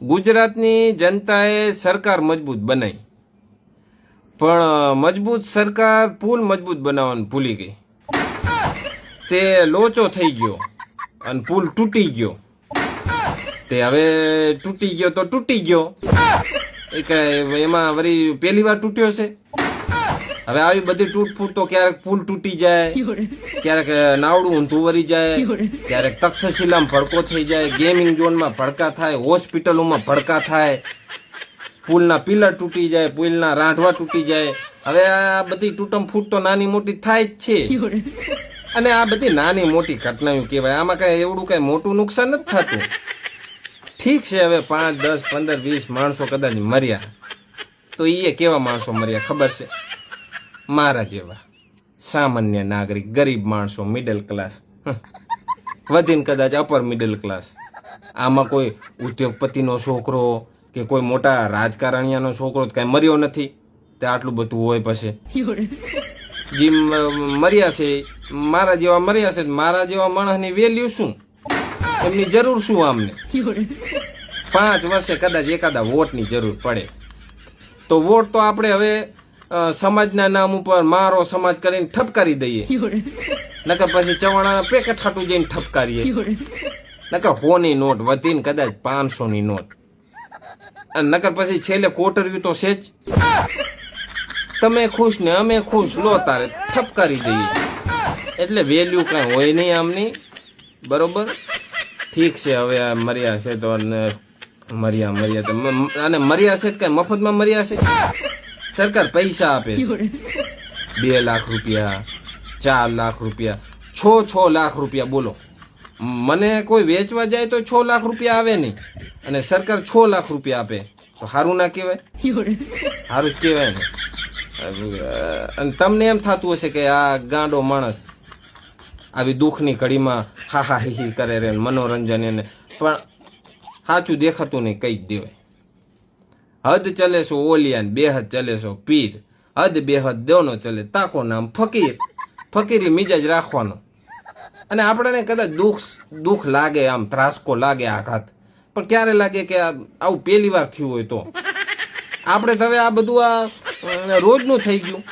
ગુજરાતની જનતાએ સરકાર મજબૂત બનાવી, પણ મજબૂત સરકાર પુલ મજબૂત બનાવવાનું ભૂલી ગઈ. તે લોચો થઈ ગયો અને પુલ તૂટી ગયો. તે હવે તૂટી ગયો તો તૂટી ગયો. એ કઈ એમાં વળી પહેલી વાર તૂટ્યો છે? હવે આવી બધી તૂટફૂટ તો ક્યારેક પુલ તૂટી જાય, ક્યારેક નાવડું ઊંધું વળી જાય, ક્યારેક તક્ષશિલામાં ભડકો થઈ જાય, ગેમિંગ ઝોનમાં ભડકા થાય, હોસ્પિટલોમાં ભડકા થાય, પુલના પિલર તૂટી જાય, પુલના રાંઢવા તૂટી જાય. હવે આ બધી તૂટમ ફૂટ તો નાની મોટી થાય જ છે. અને આ બધી નાની મોટી ઘટનાઓ કહેવાય. આમાં કઈ એવડું કઈ મોટું નુકસાન નથી થતું. ઠીક છે, હવે 5, 10, 15, 20 માણસો કદાચ મર્યા, તો એ કેવા માણસો મર્યા ખબર છે? મારા જેવા સામાન્ય નાગરિક, ગરીબ માણસો, મિડલ ક્લાસ, વધીને કદાચ અપર મિડલ ક્લાસ. આમાં કોઈ ઉદ્યોગપતિનો છોકરો કે કોઈ મોટા રાજકારણીયાનો છોકરો કઈ મર્યો નથી. તે આટલું બધું હોય પછી જે મર્યા છે, મારા જેવા મર્યા છે, મારા જેવા માણસની વેલ્યુ શું, એમની જરૂર શું? આમને 5 વર્ષે કદાચ એકાદા વોટની જરૂર પડે, તો વોટ તો આપણે હવે સમાજના નામ ઉપર મારો સમાજ કરીને ઠપકારી દઈએ. નકર પછી ચવાણાના પેકેટ હાટું જઈને ઠપકારીએ. નકર 100ની નોટ વધીને કદાચ 500ની નોટ, અને નકર પછી છેલ્લે કોટર્યું તો છે જ. તમે ખુશ ને અમે ખુશ, લો તારે ઠપકારી દઈએ. એટલે વેલ્યુ કાંઈ હોય નહીં આમની. બરોબર, ઠીક છે. હવે આ મર્યા છે તો મર્યા તો, અને મર્યા છે કઈ મફતમાં મર્યા છે? સરકાર પૈસા આપે છે, 2 લાખ રૂપિયા, 4 લાખ રૂપિયા, 6 લાખ રૂપિયા. બોલો, મને કોઈ વેચવા જાય તો 6 લાખ રૂપિયા આવે નહીં, અને સરકાર 6 લાખ રૂપિયા આપે, તો સારું ના કહેવાય? સારું જ કહેવાય ને. અને તમને એમ થતું હશે કે આ ગાંડો માણસ આવી દુઃખની ઘડીમાં હા હા હી કરે રે, મનોરંજન એને, પણ સાચું દેખાતું નહીં, કહી જ દેવાય. હદ ચલે સો ઓલિયાન, બેહદ ચલે સો પીર, હદ બેહદ દોનો ચલે, તાકો નામ ફકીર. ફકીરી મિજાજ રાખવાનો. અને આપણને કદાચ દુઃખ લાગે, આમ ત્રાસકો લાગે, આઘાત, પણ ક્યારે લાગે કે આવું પહેલી વાર થયું હોય તો. આપણે તો હવે આ બધું આ રોજનું થઈ ગયું,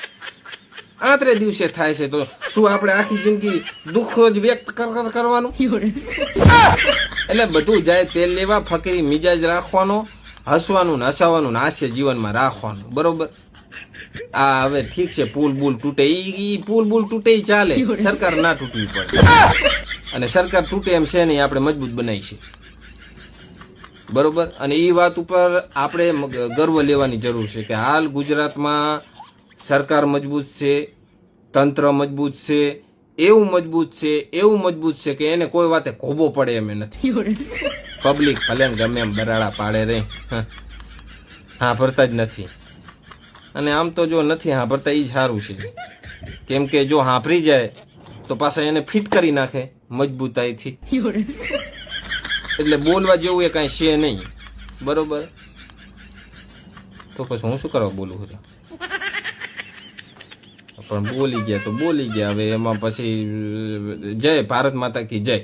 8 દિવસે થાય છે, તો શું આપણે આખી જિંદગી દુઃખ જ વ્યક્ત કરવાનું? એટલે બધું જાય તેલ લેવા, ફકીરી મિજાજ રાખવાનો, હસવાનું ને હસાવાનું ને હાસ્ય જીવનમાં રાખવાનું. બરોબર. આ હવે ઠીક છે, પુલ બુલ તૂટે, ઈ પુલ બુલ તૂટે ચાલે, સરકાર ના તૂટવી પડે. અને સરકાર તૂટે એમ છે નહીં, આપણે મજબૂત બનાવી છે. બરોબર. અને એ વાત ઉપર આપણે ગર્વ લેવાની જરૂર છે કે હાલ ગુજરાતમાં સરકાર મજબૂત છે, તંત્ર મજબૂત છે, એવું મજબૂત છે કે એને કોઈ વાતે ખોબો પડે એમ નથી. પબ્લિક ભલે ગમે એમ બરાડા પાડે રે, હા ભરતા જ નથી. અને આમ તો જો નથી હા ભરતા એ જ સારું છે, કેમ કે જો હાંભરી જાય તો પાછા એને ફિટ કરી નાખે મજબૂતાઈથી. એટલે બોલવા જેવું એ કાંઈ છે નહીં. બરોબર. તો પછી હું શું કરવા બોલું છું? પણ બોલી ગયા તો બોલી ગયા. હવે એમાં પછી જય ભારત માતા કી જય.